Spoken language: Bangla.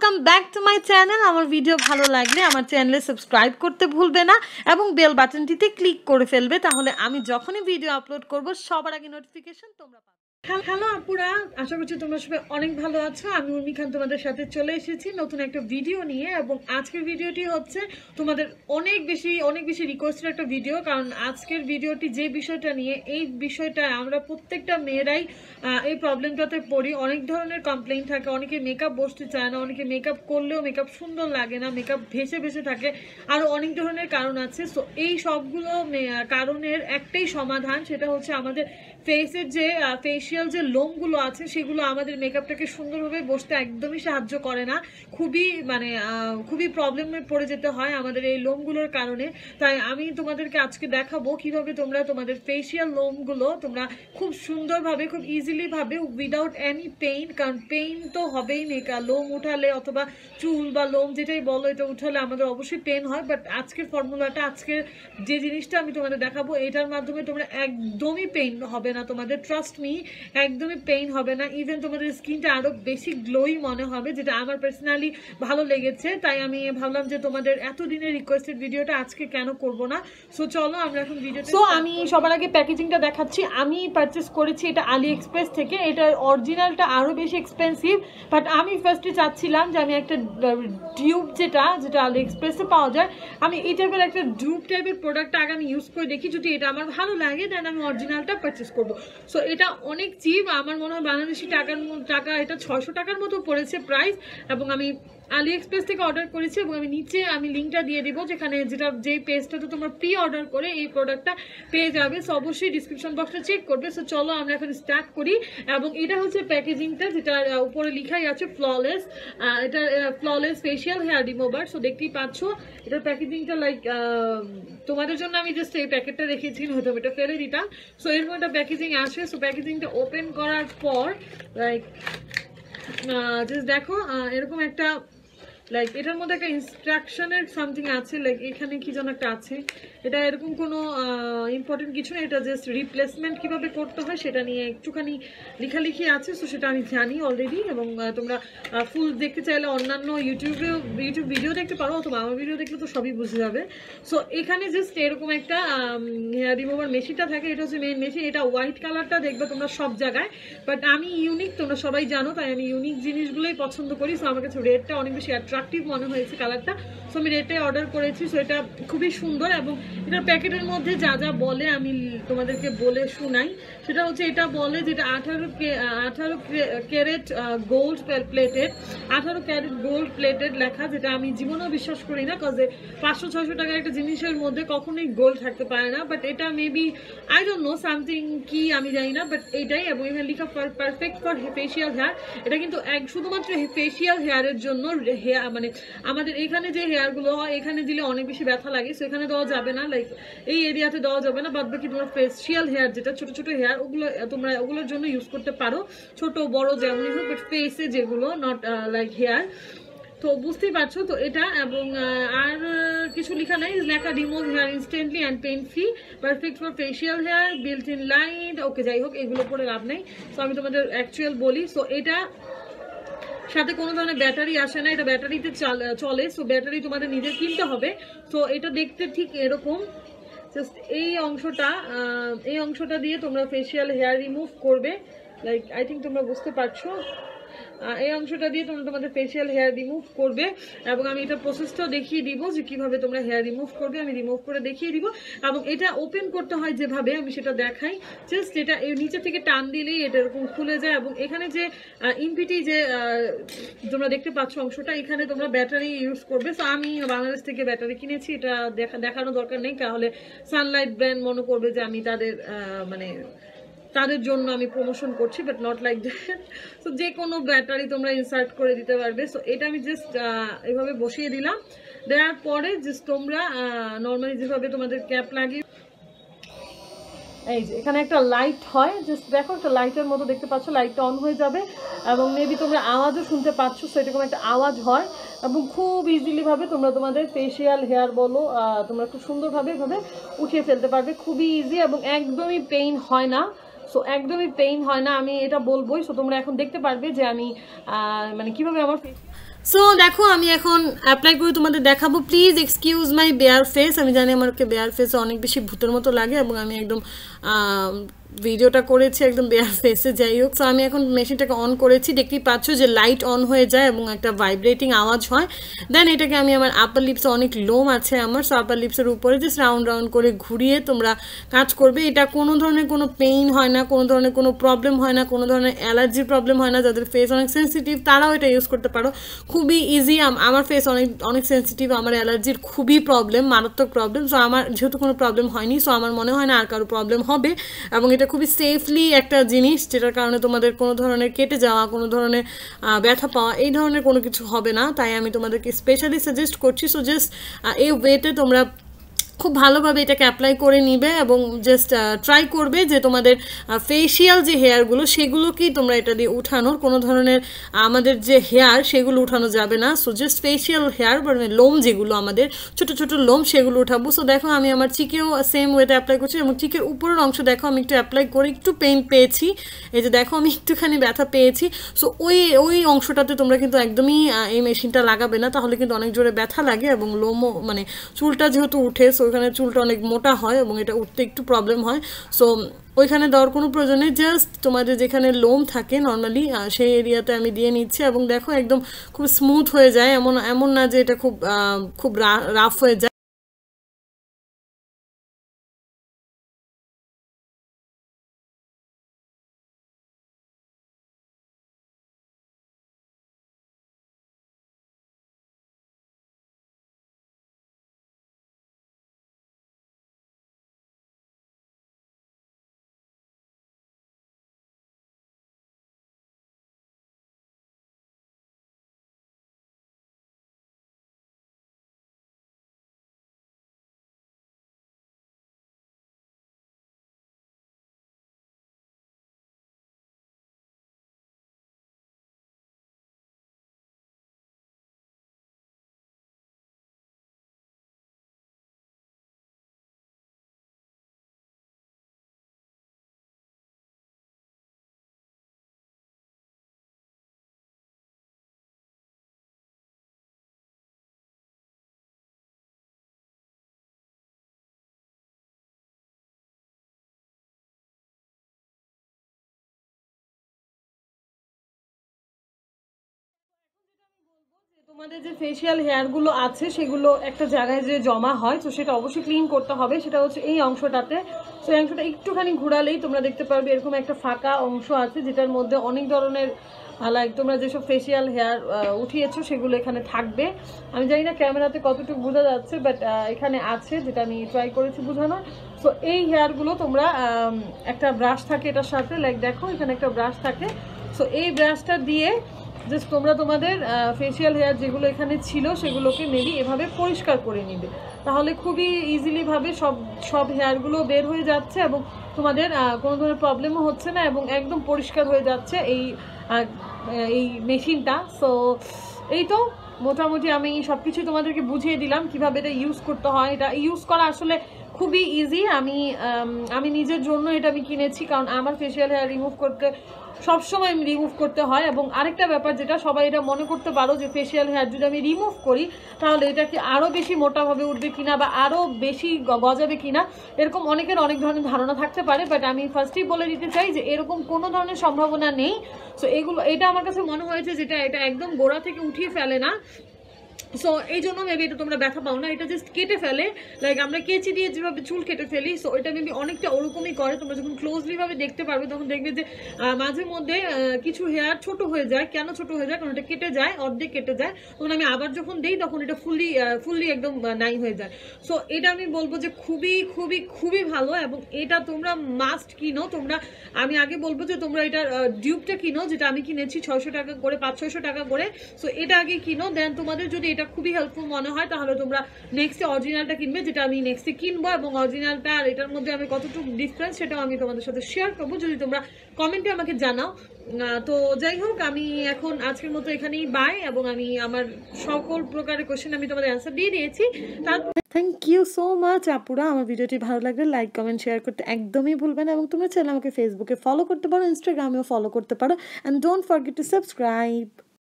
Welcome back to my channel. আমার ভিডিও ভালো লাগলে আমার চ্যানেলে সাবস্ক্রাইব করতে ভুলবে না এবং বেল বাটনটিতে ক্লিক করে ফেলবে, তাহলে আমি যখনই ভিডিও আপলোড করব সবার আগে নোটিফিকেশন তোমরা পাবে। হ্যালো আপুরা, আশা করছি তোমরা সবাই অনেক ভালো আছো। আমি উর্মি খান তোমাদের সাথে চলে এসেছি নতুন একটা ভিডিও নিয়ে, এবং আজকের ভিডিওটি হচ্ছে তোমাদের অনেক বেশি রিকোয়েস্টের একটা ভিডিও। কারণ আজকের ভিডিওটি যে বিষয়টা নিয়ে, এই বিষয়টা আমরা প্রত্যেকটা মেয়েরাই এই প্রবলেমটাতে পড়ি। অনেক ধরনের কমপ্লেইন থাকে, অনেকে মেকআপ বসতে চায় না, অনেকে মেকআপ করলেও মেকআপ সুন্দর লাগে না, মেকআপ ভেসে থাকে, আরও অনেক ধরনের কারণ আছে। সো এই সবগুলো কারণের একটাই সমাধান, সেটা হচ্ছে আমাদের ফেসের যে ফেসিয়াল যে লোমগুলো আছে সেগুলো আমাদের মেকআপটাকে সুন্দরভাবে বসতে একদমই সাহায্য করে না। খুবই প্রবলেমে পড়ে যেতে হয় আমাদের এই লোমগুলোর কারণে। তাই আমি তোমাদেরকে আজকে দেখাবো কিভাবে তোমরা তোমাদের ফেসিয়াল লোমগুলো তোমরা খুব সুন্দরভাবে, খুব ইজিলি ভাবে, উইদাউট এনি পেইন, কারণ পেইন তো হবেই, লোম উঠালে অথবা চুল বা লোম যেটাই বলো, এটা উঠালে আমাদের অবশ্যই পেন হয়। বাট আজকের ফর্মুলাটা, আজকের যে জিনিসটা আমি তোমাদের দেখাবো, এটার মাধ্যমে তোমরা একদমই পেইন হবে না, তোমাদের ট্রাস্ট মি একদমই পেইন হবে না। ইভেন তোমাদের স্কিনটা আরো বেশি গ্লোই মনে হবে, যেটা আমার পার্সোনালি ভালো লেগেছে। তাই আমি ভাবলাম যে তোমাদের এতদিনের রিকোয়েস্টেড ভিডিওটা আজকে কেন করব না। সো চলো আমরা এখন ভিডিওটা। সো আমি সবার আগে প্যাকেজিংটা দেখাচ্ছি। আমি পারচেস করেছি এটা আলি এক্সপ্রেস থেকে। এটার অরিজিনালটা আরো বেশি এক্সপেন্সিভ, বাট আমি ফার্স্টে চাচ্ছিলাম যে আমি একটা ডিউব যেটা আলি এক্সপ্রেসে পাওয়া যায়, আমি এই টাইপের একটা ডিউব টাইপের প্রোডাক্টটা আগে আমি ইউজ করে দেখি, যদি এটা আমার ভালো লাগে দেন আমি অরিজিনালটা পারচেস করবো। সো এটা অনেক চিপ, আমার মনে হয় বাংলাদেশি টাকা এটা 600 টাকার মতো পড়েছে প্রাইস, এবং আমি আলি এক্সপ্রেস থেকে অর্ডার করেছি। এবং আমি নিচে লিঙ্কটা দিয়ে দিব, যেখানে যেই পেজটাতে তোমরা প্রি অর্ডার করে এই প্রোডাক্টটা পেয়ে যাবে। সো অবশ্যই ডিসক্রিপশন বক্সটা চেক করবে। সো চলো আমরা এখন স্টার্ট করি। এবং এটা হচ্ছে প্যাকেজিংটা, যেটা উপরে লেখাই আছে ফ্ললেস। এটা flawless facial hair remover. So দেখতেই পাচ্ছ এটার প্যাকেজিংটা লাইক, তোমাদের জন্য আমি জাস্ট এই প্যাকেটটা রেখেছি, হয়তো এটা ফেলে দিতাম। সো এরকম একটা প্যাকেজিং আসে। সো প্যাকেজিংটা ওপেন করার পর লাইক জাস্ট দেখো এরকম একটা, লাইক এটার মধ্যে একটা ইনস্ট্রাকশনের সামথিং আছে, লাইক এখানে কি যেন একটা আছে। এটা এরকম কোনো ইম্পর্টেন্ট কিছু না, এটা জাস্ট রিপ্লেসমেন্ট কিভাবে করতে হয় সেটা নিয়ে একটুখানি লেখালেখি আছে। সো সেটা আমি জানি অলরেডি, এবং তোমরা ফুল দেখতে চাইলে অন্যান্য ইউটিউব ভিডিও দেখতে পারো, অথবা আমার ভিডিও দেখলে তো সবই বুঝে যাবে। সো এখানে জাস্ট এরকম একটা হেয়ার রিমুভার মেশিনটা থাকে, এটা হচ্ছে মেইন মেশিন। এটা হোয়াইট কালারটা দেখবে তোমরা সব জায়গায়, বাট আমি ইউনিক, তোমরা সবাই জানো, তাই আমি ইউনিক জিনিসগুলোই পছন্দ করি। সো আমার কাছে রেডটা অনেক বেশি অ্যাট্রাকটিভ মনে হয়েছে কালারটা। সো আমি রেডটাই অর্ডার করেছি। সো এটা খুবই সুন্দর, এবং এটার প্যাকেটের মধ্যে যা যা বলে আমি তোমাদেরকে বলে শোনাই। সেটা হচ্ছে, এটা বলে যেটা 18 carat gold plated, 18 carat gold plated লেখা, যেটা আমি জীবনেও বিশ্বাস করি না, কজ 500-600 টাকার একটা জিনিসের মধ্যে কখনোই গোল্ড থাকতে পারে না। বাট এটা maybe I don't know something কি, আমি জানি না, বাট এইটাই। এবং এখানে লেখা পারফেক্ট ফর ফেসিয়াল হেয়ার। এটা কিন্তু শুধুমাত্র ফেসিয়াল হেয়ারের জন্য। মানে আমাদের এখানে যে হেয়ারগুলো হয়, এখানে দিলে অনেক বেশি ব্যথা লাগে, সো এখানে দেওয়া যাবে না, লাইক এই এরিয়াতে দেওয়া যাবে না। বাদ বাকি তোমার ফেসিয়াল হেয়ার যেটা ছোট হেয়ার, ওগুলো তোমরা ওগুলোর জন্য ইউজ করতে পারো, ছোট বড় যেমনই হোক, বাট ফেসে যেগুলো নট লাইক হেয়ার। তো বুঝতেই পারছো তো এটা। এবং আর কিছু লেখা নেই, লেখা remove hair instantly and pain free, perfect for facial hair, built in light. Okay, যাই হোক, এগুলো পরে লাভ নেই। সো আমি তোমাদের অ্যাকচুয়াল বলি। সো এটা সাথে কোনো ধরনের ব্যাটারি আসে না, এটা ব্যাটারিতে চলে। সো ব্যাটারি তোমাদের নিজে কিনতে হবে। সো এটা দেখতে ঠিক এরকম, জাস্ট এই অংশটা দিয়ে তোমরা ফেসিয়াল হেয়ার রিমুভ করবে। লাইক আই থিঙ্ক তোমরা বুঝতে পারছো, এই অংশটা দিয়ে তোমরা তোমাদের ফেসিয়াল হেয়ার রিমুভ করবে। এবং আমি এটা প্রসেসটাও দেখিয়ে দিব যে কিভাবে তোমরা হেয়ার রিমুভ করবে, আমি রিমুভ করে দেখিয়ে দিব। এবং এটা ওপেন করতে হয় যেভাবে, আমি সেটা দেখাই। জাস্ট এটা নিচে থেকে টান দিলেই এটা এরকম খুলে যায়। এবং এখানে যে ইনভিটি যে তোমরা দেখতে পাচ্ছ অংশটা, এখানে তোমরা ব্যাটারি ইউজ করবে। সো আমি বাংলাদেশ থেকে ব্যাটারি কিনেছি, এটা দেখানো দরকার নেই, তাহলে সানলাইট ব্র্যান্ড মনে করবে যে আমি তাদের জন্য আমি প্রমোশন করছি, but not like that. So যে কোনো ব্যাটারি তোমরা ইনসার্ট করে দিতে পারবে। সো এটা আমি জাস্ট এভাবে বসিয়ে দিলাম। দেওয়ার পরে জাস্ট তোমরা নর্মালি যেভাবে তোমাদের ক্যাপ লাগিয়ে, এই যে এখানে একটা লাইট হয়, জাস্ট দেখো একটা লাইটের মতো দেখতে পাচ্ছ, লাইটটা অন হয়ে যাবে। এবং মেবি তোমরা আওয়াজও শুনতে পাচ্ছ। সো এরকম একটা আওয়াজ হয়, এবং খুব ইজিলি ভাবে তোমরা তোমাদের ফেসিয়াল হেয়ার বলো তোমরা খুব সুন্দরভাবে এভাবে উঠিয়ে ফেলতে পারবে, খুবই ইজি, এবং একদমই পেইন হয় না। সো একদমই পেইন হয় না, আমি এটা বলবোই। সো তোমরা এখন দেখতে পারবে যে আমি মানে কিভাবে আমার সো দেখো আমি এখন অ্যাপ্লাই করে তোমাদের দেখাবো। Please excuse my bare face, আমি জানি আমাকে বেয়ার ফেস অনেক বেশি ভূতের মতো লাগে এবং আমি একদম ভিডিওটা করেছি একদম বেয়ার ফেসে। যাই হোক, সো আমি এখন মেশিনটাকে অন করেছি, দেখতেই পাচ্ছ যে লাইট অন হয়ে যায় এবং একটা ভাইব্রেটিং আওয়াজ হয়। দেন এটাকে আমি আমার আপার লিপসে অনেক লোম আছে আমার, সো আপার লিপসের উপরে জাস্ট রাউন্ড রাউন্ড করে ঘুরিয়ে তোমরা কাজ করবে। এটা কোনো ধরনের কোনো পেইন হয় না, কোনো ধরনের কোনো প্রবলেম হয় না, কোনো ধরনের অ্যালার্জির প্রবলেম হয় না। যাদের ফেস অনেক সেন্সিটিভ তারাও এটা ইউজ করতে পারো, খুবই ইজি। আমার ফেস অনেক অনেক সেন্সিটিভ, আমার অ্যালার্জির খুবই প্রবলেম, মারাত্মক প্রবলেম। সো আমার যেহেতু কোনো প্রবলেম হয়নি, সো আমার মনে হয় না আর কারো প্রবলেম হবে। এবং এটা খুবই সেফলি একটা জিনিস, যেটার কারণে তোমাদের কোনো ধরনের কেটে যাওয়া, কোনো ধরনের ব্যথা পাওয়া, এই ধরনের কোনো কিছু হবে না। তাই আমি তোমাদেরকে স্পেশালি সাজেস্ট করছি। সো জাস্ট এই ওয়েতে তোমরা খুব ভালোভাবে এটাকে অ্যাপ্লাই করে নিবে এবং জাস্ট ট্রাই করবে যে তোমাদের ফেসিয়াল যে হেয়ারগুলো সেগুলোকেই তোমরা এটা দিয়ে উঠানোর, কোনো ধরনের আমাদের যে হেয়ার সেগুলো উঠানো যাবে না। সো জাস্ট ফেসিয়াল হেয়ার মানে লোম যেগুলো আমাদের ছোট ছোট লোম সেগুলো উঠাবো। সো দেখো আমি আমার চিকেও সেম ওয়েতে অ্যাপ্লাই করছি এবং চিকের উপরের অংশ দেখো আমি একটু অ্যাপ্লাই করে একটু পেইন পেয়েছি, এই যে দেখো আমি একটুখানি ব্যথা পেয়েছি। সো ওই অংশটাতে তোমরা কিন্তু একদমই এই মেশিনটা লাগাবে না, তাহলে কিন্তু অনেক জোরে ব্যথা লাগে এবং লোমও মানে চুলটা যেহেতু উঠে, সো ওইখানে চুলটা অনেক মোটা হয় এবং এটা উঠতে একটু প্রবলেম হয়। সো ওইখানে দেওয়ার কোনো প্রয়োজন নেই, জাস্ট তোমাদের যেখানে লোম থাকে নর্মালি সেই এরিয়াতে আমি দিয়ে নিচ্ছি এবং দেখো একদম খুব স্মুথ হয়ে যায়, এমন এমন না যে এটা খুব খুব রাফ হয়ে যায়। তোমাদের যে ফেসিয়াল হেয়ারগুলো আছে সেগুলো একটা জায়গায় যে জমা হয়, তো সেটা অবশ্যই ক্লিন করতে হবে। সেটা হচ্ছে এই অংশটাতে। তো এই অংশটা একটুখানি ঘোরালেই তোমরা দেখতে পারবে এরকম একটা ফাঁকা অংশ আছে, যেটার মধ্যে অনেক ধরনের লাইক তোমরা যেসব ফেসিয়াল হেয়ার উঠিয়েছো সেগুলো এখানে থাকবে। আমি জানি না ক্যামেরাতে কতটুকু বোঝা যাচ্ছে, বাট এখানে আছে, যেটা আমি ট্রাই করেছি বোঝানোর। সো এই হেয়ারগুলো তোমরা একটা ব্রাশ থাকে এটার সাথে, লাইক দেখো এখানে একটা ব্রাশ থাকে। সো এই ব্রাশটা দিয়ে জাস্ট তোমরা তোমাদের ফেসিয়াল হেয়ার যেগুলো এখানে ছিল সেগুলোকে মেবি এভাবে পরিষ্কার করে নিবে, তাহলে খুবই ইজিলিভাবে সব সব হেয়ারগুলো বের হয়ে যাচ্ছে এবং তোমাদের কোনো ধরনের প্রবলেমও হচ্ছে না এবং একদম পরিষ্কার হয়ে যাচ্ছে এই মেশিনটা। সো এই তো মোটামুটি আমি সব কিছুই তোমাদেরকে বুঝিয়ে দিলাম কিভাবে এটা ইউজ করতে হয়। এটা ইউজ করা আসলে খুবই ইজি। আমি নিজের জন্য এটা আমি কিনেছি, কারণ আমার ফেসিয়াল হেয়ার রিমুভ করতে সবসময় আমি রিমুভ করতে হয়। এবং আরেকটা ব্যাপার যেটা সবাই এটা মনে করতে পারো যে ফেসিয়াল হেয়ার যদি আমি রিমুভ করি তাহলে এটা কি আরও বেশি মোটাভাবে উঠবে কিনা বা আরও বেশি গজাবে কিনা, এরকম অনেকের অনেক ধরনের ধারণা থাকতে পারে। বাট আমি ফার্স্টেই বলে দিতে চাই যে এরকম কোনো ধরনের সম্ভাবনা নেই। সো এটা আমার কাছে মনে হয়েছে যেটা এটা একদম গোড়া থেকে উঠিয়ে ফেলে না, সো এই জন্য মেবি এটা তোমরা ব্যথা পাও না। এটা জাস্ট কেটে ফেলে, লাইক আমরা কেচি দিয়ে যেভাবে চুল কেটে ফেলি, সো এটা মেবি অনেকটা ওরকমই করে। তোমরা যখন ক্লোজলি ভাবে দেখতে পারবে তখন দেখবে যে মাঝে মধ্যে কিছু হেয়ার ছোট হয়ে যায়। কেন ছোট হয়ে যায়? কারণ এটা কেটে যায়, অর্ধেক কেটে যায়। তখন আমি আবার যখন দিই তখন এটা ফুললি একদম নাই হয়ে যায়। সো এটা আমি বলবো যে খুবই খুবই খুবই ভালো এবং এটা তোমরা মাস্ট কিনো। আমি আগে বলবো যে তোমরা এটার ডিউবটা কিনো, যেটা আমি কিনেছি 600 টাকা করে, 500-600 টাকা করে। সো এটা আগে কিনো, দেন তোমাদের যদি এটা খুবই হেল্পফুল মনে হয় তাহলে তোমরা নেক্সটে অরিজিনালটা কিনবে, যেটা আমি নেক্সটে কিনবো। এবং অরিজিনালটা আর এটার মধ্যে আমি কতটুকু ডিফারেন্স সেটাও আমি তোমাদের সাথে শেয়ার করবো যদি তোমরা কমেন্টে আমাকে জানাও। তো যাই হোক, আমি এখন আজকের মতো এখানেই বাই, এবং আমি আমার সকল প্রকারের কোশ্চেন আমি তোমাদের অ্যান্সার দিয়ে দিয়েছি। থ্যাংক ইউ সো মাচ আপুরা। আমার ভিডিওটি ভালো লাগলে লাইক কমেন্ট শেয়ার করতে একদমই ভুলবে না এবং তোমরা চাইলে আমাকে ফেসবুকে ফলো করতে পারো, ইনস্টাগ্রামেও ফলো করতে পারো, and don't forget to subscribe.